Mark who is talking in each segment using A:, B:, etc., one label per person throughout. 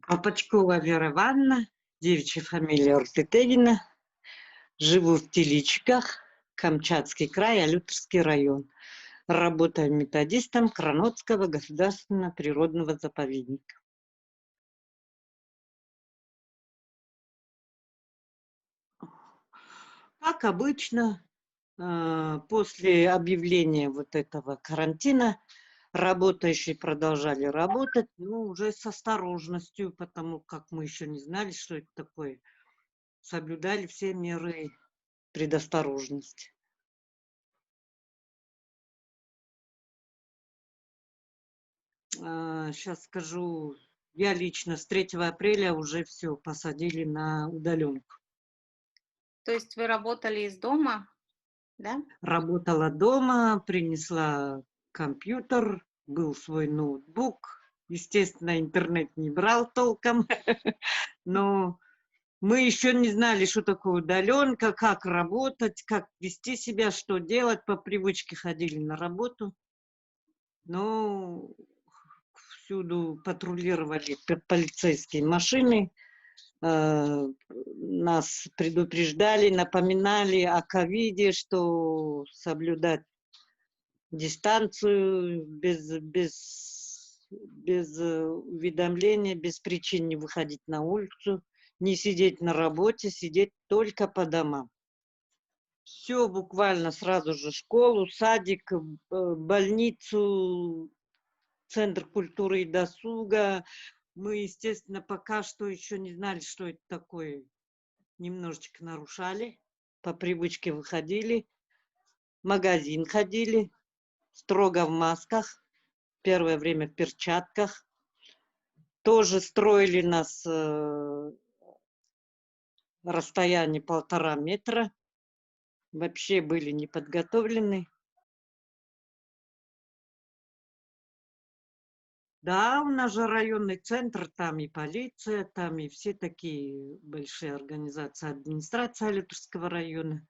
A: Папачкова Вера Ивановна, девичья фамилия Ортетегина. Живу в Теличках, Камчатский край, Алютовский район. Работаю методистом Кранотского государственного природного заповедника. Как обычно, после объявления вот этого карантина работающие продолжали работать, но уже с осторожностью, потому как мы еще не знали, что это такое. Соблюдали все меры предосторожности. Сейчас скажу, я лично с 3 апреля уже все посадили на удаленку.
B: То есть вы работали из дома, да?
A: Работала дома, принесла компьютер, был свой ноутбук. Естественно, интернет не брал толком, но мы еще не знали, что такое удаленка, как работать, как вести себя, что делать. По привычке ходили на работу. Но всюду патрулировали полицейские машины, нас предупреждали, напоминали о ковиде, что соблюдать дистанцию без уведомления, без причин не выходить на улицу, не сидеть на работе, сидеть только по домам. Все буквально сразу же: школу, садик, больницу, центр культуры и досуга. Мы, естественно, пока что еще не знали, что это такое. Немножечко нарушали, по привычке выходили, в магазин ходили, строго в масках, первое время в перчатках. Тоже строили нас расстояние 1,5 метра. Вообще были не подготовлены. Да, у нас же районный центр, там и полиция, там и все такие большие организации, администрация Алютовского района.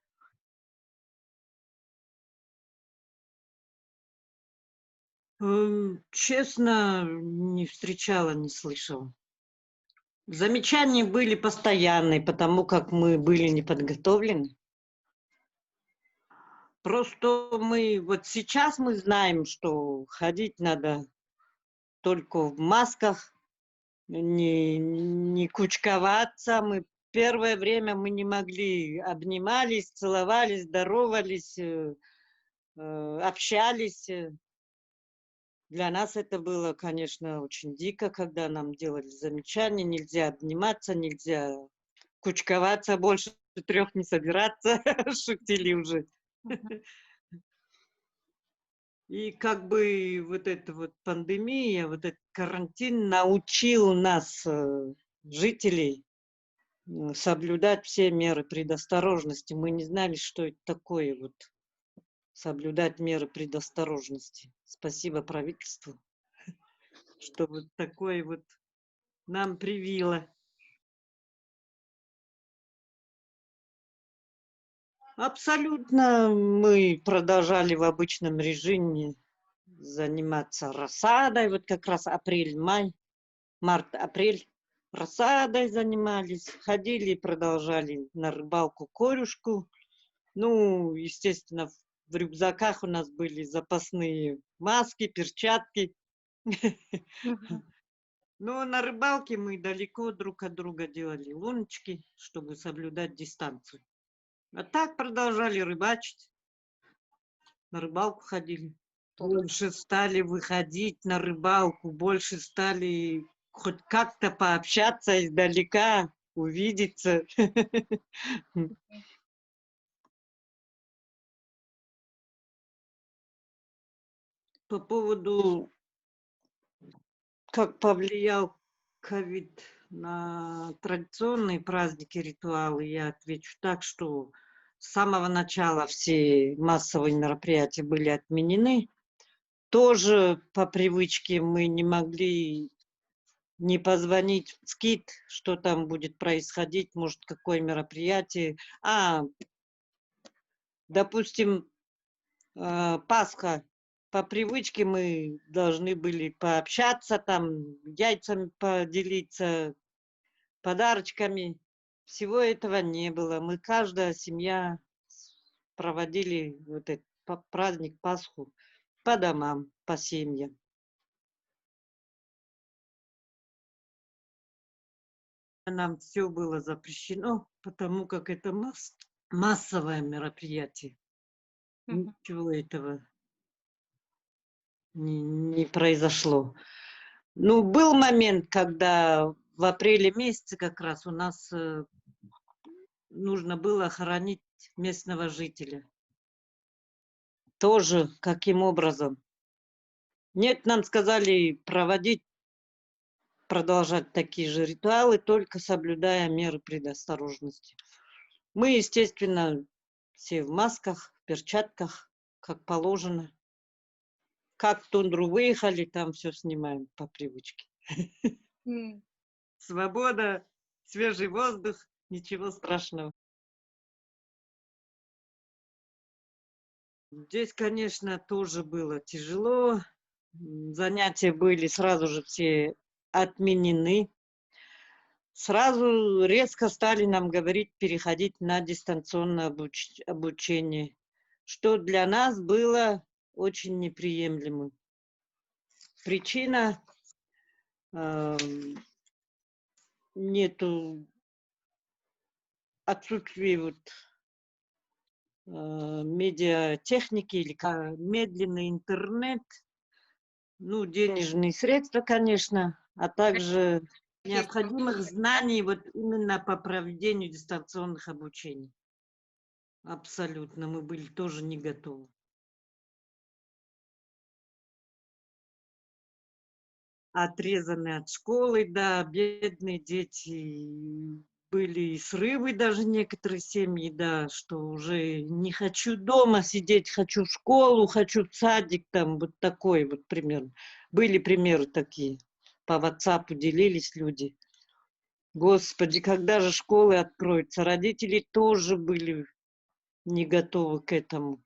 A: Честно, не встречала, не слышала. Замечания были постоянные, потому как мы были не подготовлены. Просто вот сейчас мы знаем, что ходить надо только в масках, не кучковаться. Первое время мы не могли, обнимались, целовались, здоровались, общались. Для нас это было, конечно, очень дико, когда нам делали замечания: нельзя обниматься, нельзя кучковаться, больше 3 не собираться, шутили уже. И как бы вот эта вот пандемия, вот этот карантин научил нас, жителей, соблюдать все меры предосторожности. Мы не знали, что это такое, вот соблюдать меры предосторожности. Спасибо правительству, что вот такое вот нам привило. Абсолютно мы продолжали в обычном режиме заниматься рассадой. Вот как раз апрель-май, март-апрель рассадой занимались, ходили и продолжали на рыбалку, корюшку. Ну, естественно, в рюкзаках у нас были запасные маски, перчатки. Но на рыбалке мы далеко друг от друга делали луночки, чтобы соблюдать дистанцию. А так продолжали рыбачить, на рыбалку ходили. Больше стали выходить на рыбалку, больше стали хоть как-то пообщаться издалека, увидеться. По поводу, как повлиял ковид на традиционные праздники, ритуалы, я отвечу так, что с самого начала все массовые мероприятия были отменены. Тоже по привычке мы не могли не позвонить в СКИД, что там будет происходить, может, какое мероприятие. Допустим, Пасха по привычке мы должны были пообщаться, там, яйцами поделиться, подарочками. Всего этого не было. Мы, каждая семья, проводили вот этот праздник Пасху по домам, по семьям. Нам все было запрещено, потому как это массовое мероприятие.
B: Мгм.
A: Ничего этого не произошло. Ну, был момент, когда в апреле месяце как раз у нас нужно было хоронить местного жителя. Тоже каким образом? Нет, нам сказали продолжать такие же ритуалы, только соблюдая меры предосторожности. Мы, естественно, все в масках, в перчатках, как положено. Как в тундру выехали, там все снимаем по привычке.
B: М.
A: Свобода, свежий воздух, ничего страшного. Здесь, конечно, тоже было тяжело. Занятия были сразу же все отменены. Сразу резко стали нам говорить переходить на дистанционное обучение, что для нас было очень неприемлемым. Причина нету отсутствия вот, медиатехники или медленный интернет, ну, денежные средства, конечно, а также необходимых знаний вот именно по проведению дистанционных обучений. Абсолютно, мы были тоже не готовы. Отрезаны от школы, да, бедные дети. Были и срывы даже некоторые семьи, да, что уже не хочу дома сидеть, хочу в школу, хочу в садик, там вот такой вот примерно. Были примеры такие. По WhatsApp делились люди. Господи, когда же школы откроются? Родители тоже были не готовы к этому.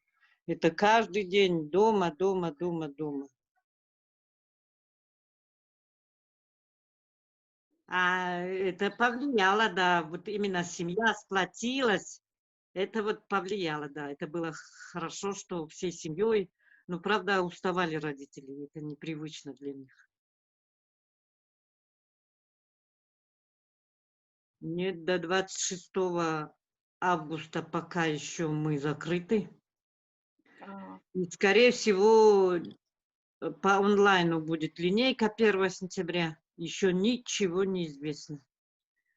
A: Это каждый день дома, дома, дома, дома. А это повлияло, да, вот именно семья сплотилась. Это вот повлияло, да. Это было хорошо, что всей семьей. Но, правда, уставали родители. Это непривычно для них. Нет, до 26 августа пока еще мы закрыты.
B: А,
A: И, скорее всего, по онлайну будет линейка 1 сентября. Еще ничего не известно.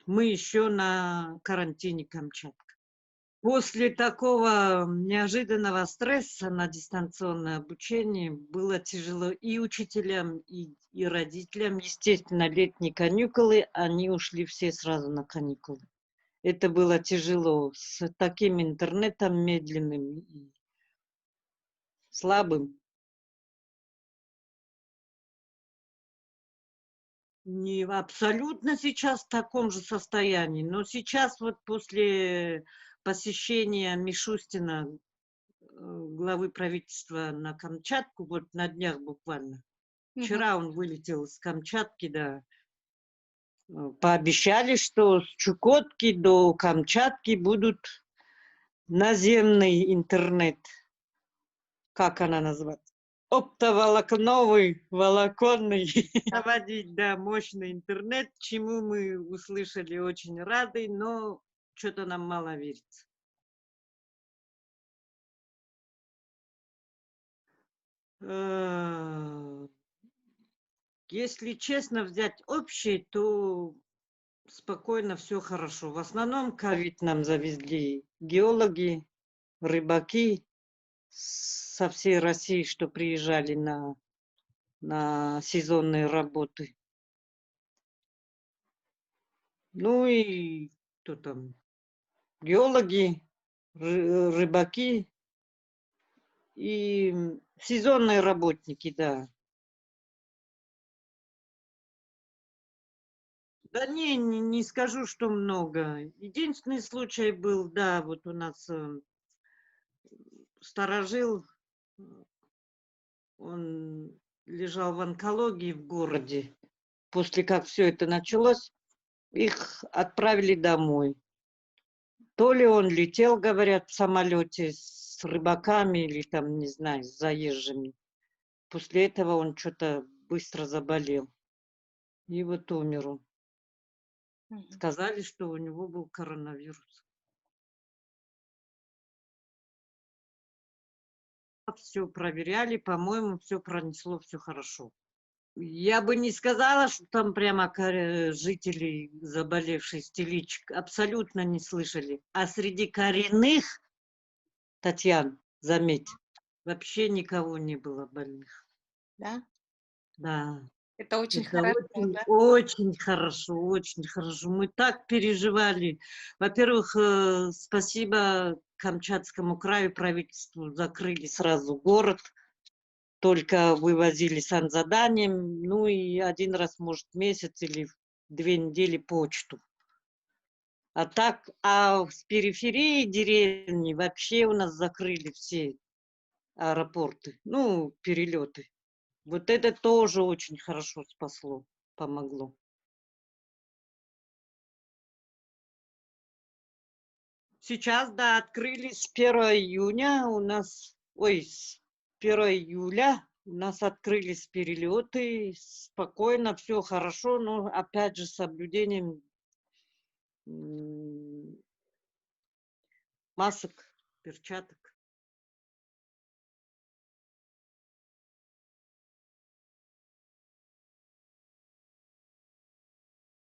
A: Мы еще на карантине Камчатка. После такого неожиданного стресса на дистанционное обучение было тяжело и учителям, и родителям. Естественно, летние каникулы, они ушли все сразу на каникулы. Это было тяжело с таким интернетом медленным и слабым. Не абсолютно сейчас в таком же состоянии, но сейчас вот после посещения Мишустина, главы правительства, на Камчатку, вот на днях буквально.
B: мгм.
A: Вчера он вылетел с Камчатки, да. Пообещали, что с Чукотки до Камчатки будут наземный интернет. Как она называется? Оптоволокновый, волоконный. Наводить, да, мощный интернет, чему мы услышали, очень рады, но что-то нам мало верится. Э, Если честно взять общее, то спокойно, все хорошо. В основном ковид нам завезли геологи, рыбаки со всей России, что приезжали на сезонные работы. Ну и кто там? Геологи, рыбаки и сезонные работники, да. Да не скажу, что много. Единственный случай был, да, вот у нас сторожил Он лежал в онкологии в городе. После как все это началось, их отправили домой. То ли он летел, говорят, в самолете с рыбаками или там, не знаю, с заезжими. После этого он что-то быстро заболел. И вот умер он.
B: Мгм.
A: Сказали, что у него был коронавирус. Все проверяли, по-моему, все пронесло, все хорошо. Я бы не сказала, что там прямо жители, заболевшие стеличек, абсолютно не слышали. А среди коренных, Татьян, заметь, вообще никого не было больных.
B: Да?
A: Да,
B: Это очень
A: это
B: хорошо,
A: очень,
B: да?
A: очень хорошо, очень хорошо. Мы так переживали. Во-первых, спасибо Камчатскому краю, правительству закрыли сразу город. Только вывозили санзаданием, ну и один раз, может, в месяц или в 2 недели почту. А так, с периферии деревни вообще у нас закрыли все аэропорты, ну, перелеты. Вот это тоже очень хорошо спасло, помогло. Сейчас, да, открыли с 1 июня у нас, ой, с 1 июля у нас открылись перелеты, спокойно, все хорошо, но опять же с соблюдением масок, перчаток.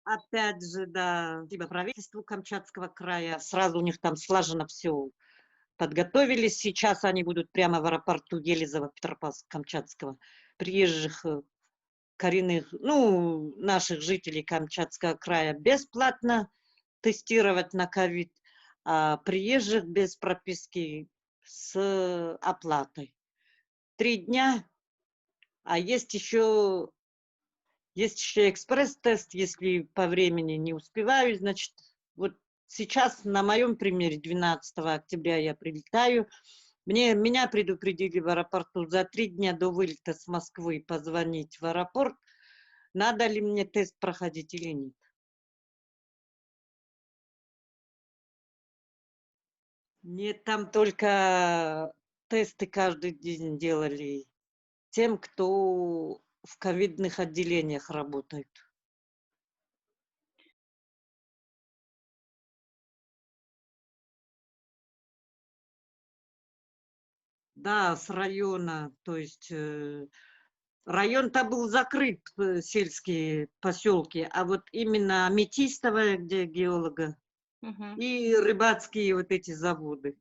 A: Опять же, да, спасибо правительству Камчатского края. Сразу у них там слаженно все подготовились. Сейчас они будут прямо в аэропорту Елизово, Петропавловск-Камчатского. Приезжих коренных, ну, наших жителей Камчатского края бесплатно тестировать на ковид, а приезжих без прописки с оплатой. 3 дня, а есть еще экспресс-тест, если по времени не успеваю, значит, вот сейчас на моем примере 12 октября я прилетаю. Меня предупредили в аэропорту за 3 дня до вылета с Москвы позвонить в аэропорт, надо ли мне тест проходить или нет. Нет, там только тесты каждый день делали тем, кто в ковидных отделениях работает. Да, с района, то есть район-то был закрыт, сельские поселки, а вот именно Аметистовая, где геолога,
B: Мгм.
A: и рыбацкие вот эти заводы.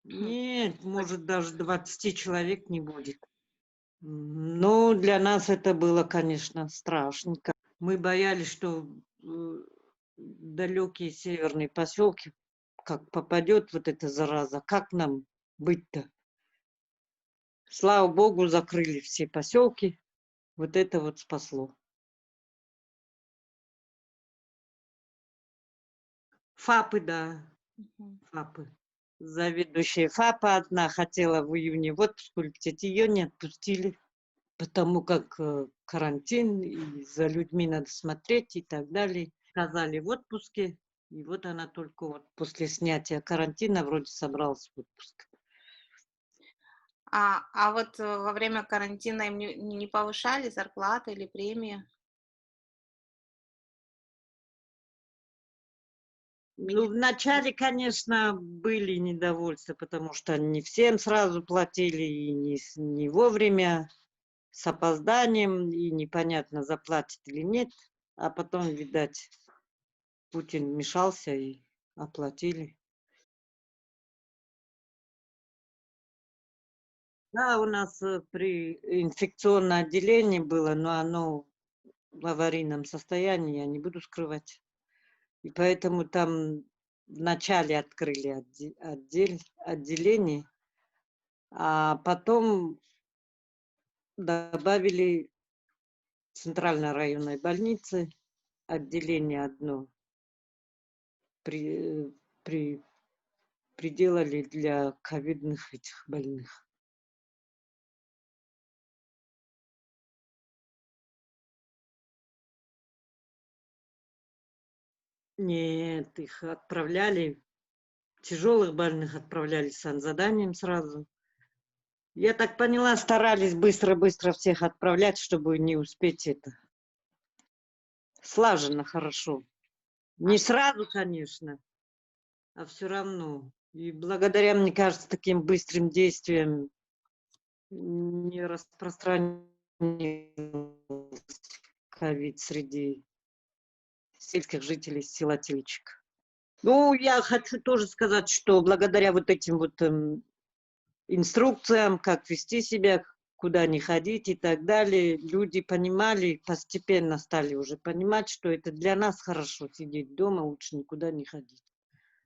B: Хм.
A: Нет, может, даже 20 человек не будет. Но для нас это было, конечно, страшненько. Мы боялись, что далекие северные поселки, как попадет вот эта зараза, как нам быть-то? Слава богу, закрыли все поселки. Вот это вот спасло. ФАПы, да,
B: Мгм.
A: ФАПы. Заведующая ФАПа одна хотела в июне в отпуск улететь, ее не отпустили, потому как карантин, и за людьми надо смотреть и так далее. Сказали в отпуске, и вот она только вот после снятия карантина вроде собралась в отпуск.
B: А вот во время карантина им не повышали зарплаты или премии?
A: Ну, вначале, конечно, были недовольства, потому что не всем сразу платили, и не вовремя, с опозданием, и непонятно, заплатит или нет. А потом, видать, Путин вмешался и оплатили. Да, у нас при инфекционное отделение было, но оно в аварийном состоянии, я не буду скрывать. И поэтому там вначале открыли отделение, а потом добавили в центральной районной больнице отделение одно при приделали для ковидных этих больных. Нет, их отправляли, тяжелых больных отправляли с санзаданием сразу. Я так поняла, старались быстро-быстро всех отправлять, чтобы не успеть это. Слаженно, хорошо. Не сразу, конечно, а все равно. И благодаря, мне кажется, таким быстрым действиям не распространился ковид среди сельских жителей села Теличек. Ну, я хочу тоже сказать, что благодаря вот этим вот инструкциям, как вести себя, куда не ходить и так далее, люди понимали, постепенно стали уже понимать, что это для нас хорошо сидеть дома, лучше никуда не ходить.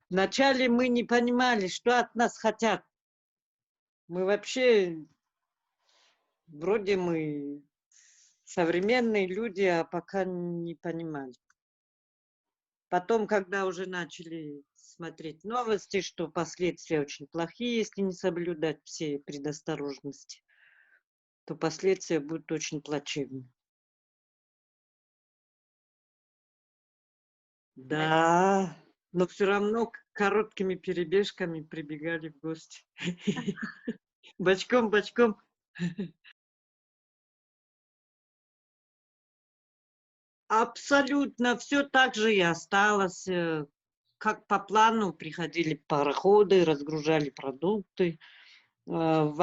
A: Вначале мы не понимали, что от нас хотят. Мы вообще, вроде мы современные люди, а пока не понимали. Потом, когда уже начали смотреть новости, что последствия очень плохие, если не соблюдать все предосторожности, то последствия будут очень плачевны. Да, но все равно короткими перебежками прибегали в гости. Бочком-бочком. Абсолютно все так же и осталось. Как по плану приходили пароходы, разгружали продукты. Во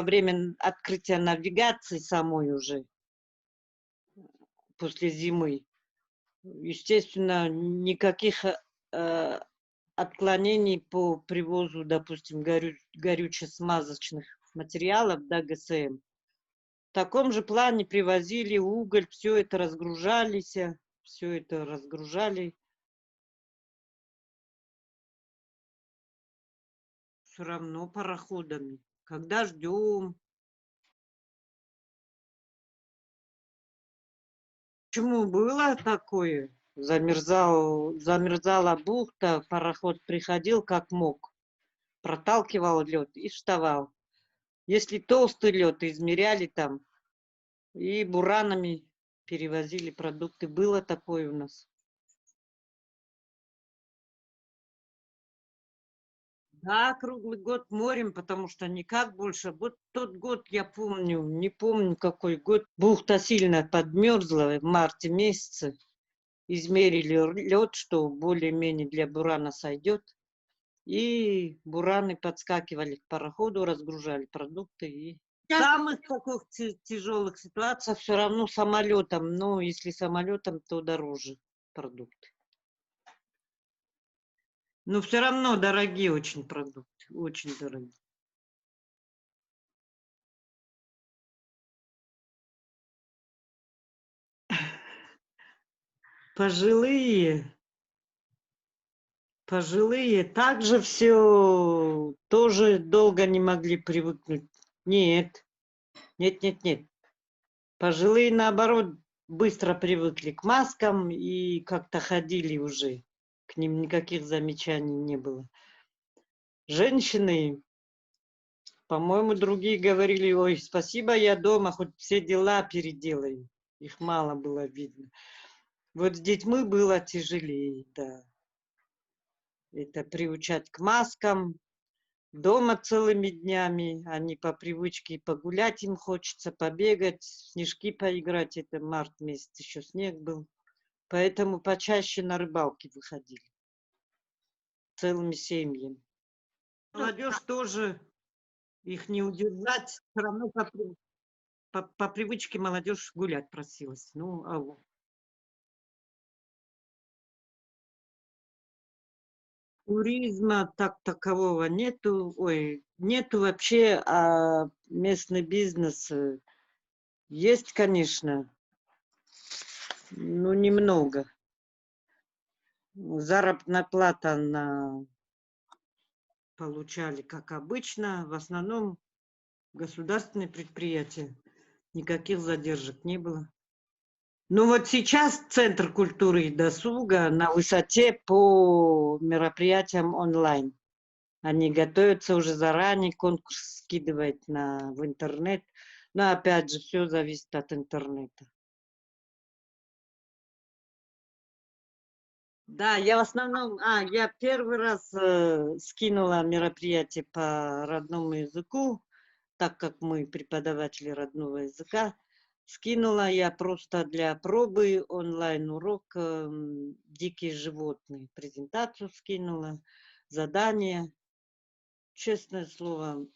A: время открытия навигации самой уже, после зимы, естественно, никаких отклонений по привозу, допустим, горюче-смазочных материалов, да, ГСМ. В таком же плане привозили уголь, все это разгружались, все это разгружали. Все равно пароходами. Когда ждем. Почему было такое? Замерзала бухта, пароход приходил как мог, проталкивал лед и вставал. Если толстый лед, измеряли там и буранами перевозили продукты. Было такое у нас. Да, круглый год морем, потому что никак больше. Вот тот год я помню, не помню какой год, бухта сильно подмерзла в марте месяце. Измерили лед, что более-менее для бурана сойдет. И бураны подскакивали к пароходу, разгружали продукты. И в самых таких тяжелых ситуациях все равно самолетом. Но если самолетом, то дороже продукты. Но все равно дорогие очень продукты. Очень дорогие. Пожилые. Пожилые также все тоже долго не могли привыкнуть. Нет, нет. Пожилые, наоборот, быстро привыкли к маскам и как-то ходили уже. К ним никаких замечаний не было. Женщины, по-моему, другие говорили, ой, спасибо, я дома, хоть все дела переделаю. Их мало было видно. Вот с детьми было тяжелее, да. Это приучать к маскам, дома целыми днями, они по привычке погулять им хочется, побегать, в снежки поиграть. Это март месяц, еще снег был. Поэтому почаще на рыбалки выходили. Целыми семьями. Молодежь тоже, их не удержать. Все равно по привычке молодежь гулять просилась. Ну, а туризма так такового нету. Ой, нету вообще, а местный бизнес есть, конечно, но немного. Заработная плата получали, как обычно, в основном государственные предприятия. Никаких задержек не было. Ну вот сейчас Центр культуры и досуга на высоте по мероприятиям онлайн. Они готовятся уже заранее, конкурс скидывать в интернет. Но опять же, все зависит от интернета. Да, я в основном, я первый раз скинула мероприятие по родному языку, так как мы преподаватели родного языка. Скинула я просто для пробы онлайн-урок «Дикие животные». Презентацию скинула, задание. Честное слово,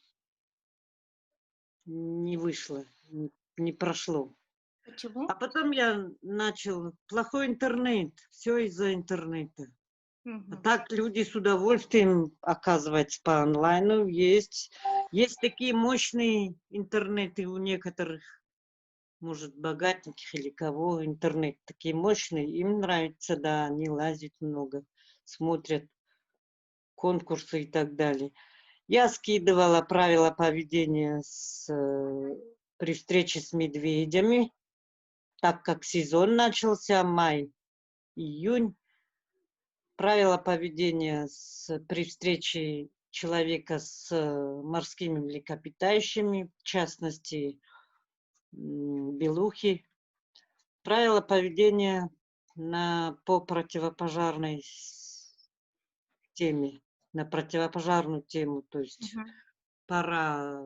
A: не вышло, не прошло.
B: Почему?
A: А потом я начал плохой интернет, все из-за интернета. А
B: Мгм.
A: так люди с удовольствием, оказывается, по онлайну есть. Есть такие мощные интернеты у некоторых, может, богатеньких или кого, интернет такие мощные. Им нравится, да, они лазят много, смотрят конкурсы и так далее. Я скидывала правила поведения при встрече с медведями, так как сезон начался, май, июнь. Правила поведения при встрече человека с морскими млекопитающими, в частности, белухи. Правила поведения по противопожарной теме, на противопожарную тему, то есть
B: Мгм.
A: пора,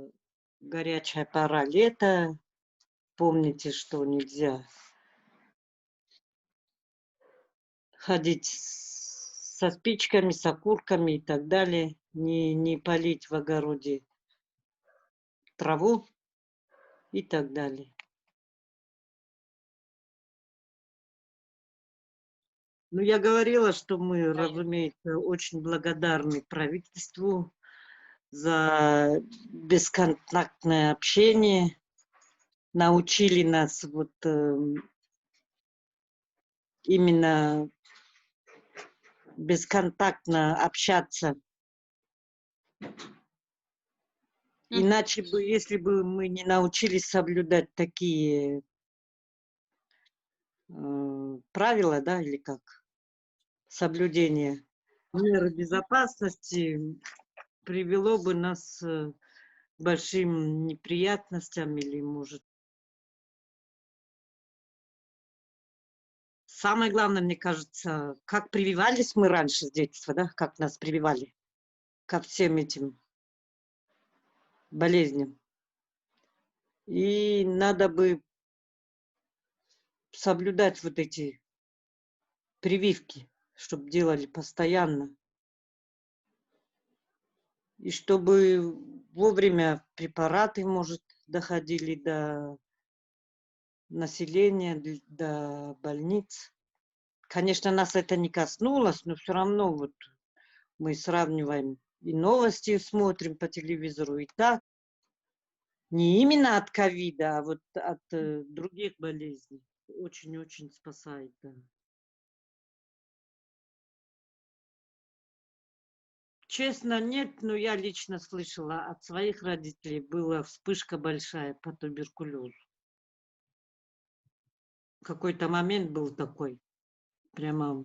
A: горячая пора лета, помните, что нельзя ходить со спичками, с окурками и так далее, не полить в огороде траву и так далее. Ну, я говорила, что мы, разумеется, очень благодарны правительству за бесконтактное общение. Научили нас вот именно бесконтактно общаться.
B: Мгм.
A: Иначе бы, если бы мы не научились соблюдать такие правила, да, или как, соблюдение меры безопасности, привело бы нас к большим неприятностям или, может, самое главное, мне кажется, как прививались мы раньше с детства, да, как нас прививали ко всем этим болезням. И надо бы соблюдать вот эти прививки, чтобы делали постоянно. И чтобы вовремя препараты, может, доходили до населения, до больниц. Конечно, нас это не коснулось, но все равно вот мы сравниваем и новости смотрим по телевизору, и так. Не именно от ковида, а вот от других болезней. Очень-очень спасает, да. Честно, нет, но я лично слышала от своих родителей, была вспышка большая по туберкулезу. Какой-то момент был такой, прямо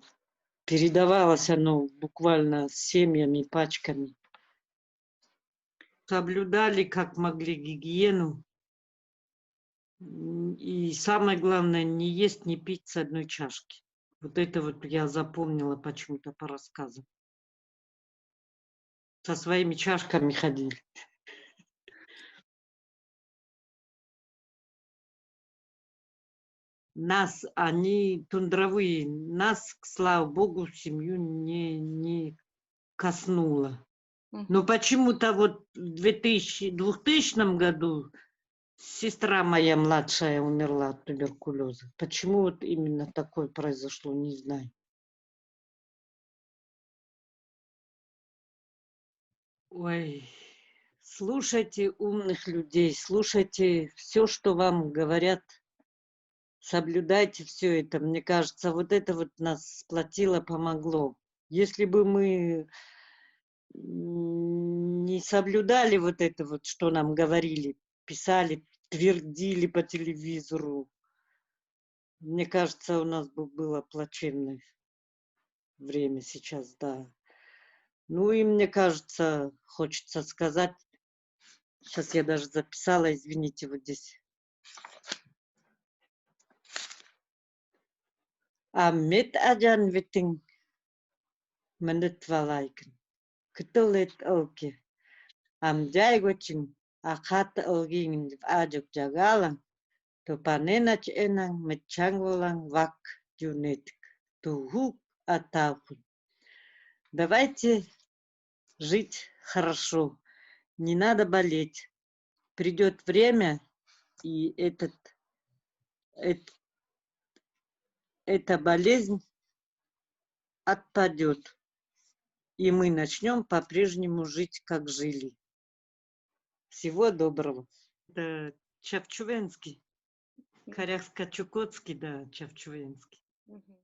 A: передавалось оно буквально семьями, пачками. Соблюдали как могли гигиену. И самое главное, не есть, не пить с одной чашки. Вот это вот я запомнила почему-то по рассказам. Со своими чашками ходили. Нас, они тундровые, нас, слава богу, семью не коснуло.
B: Мгм.
A: Но почему-то вот в 2000 году сестра моя младшая умерла от туберкулеза. Почему вот именно такое произошло, не знаю. Ой, слушайте умных людей, слушайте все, что вам говорят, соблюдайте все это. Мне кажется, вот это вот нас сплотило, помогло. Если бы мы не соблюдали вот это вот, что нам говорили, писали, твердили по телевизору, Мне кажется, у нас бы было плачевное время сейчас, да. Ну и мне кажется, хочется сказать, сейчас я даже записала, извините, вот здесь. Амет аджан витин манет валайкин. Кытылет олки. Амджай гочин ахат олгин аджук джагалан. То паненач энан мечанголан вак дюнетик. Тугук атапун. Давайте жить хорошо. Не надо болеть. Придет время, и эта болезнь отпадет. И мы начнем по-прежнему жить, как жили. Всего доброго. Да, Чавчувенский. Коряхско-Чукотский, да, Чавчувенский.
B: Мгм.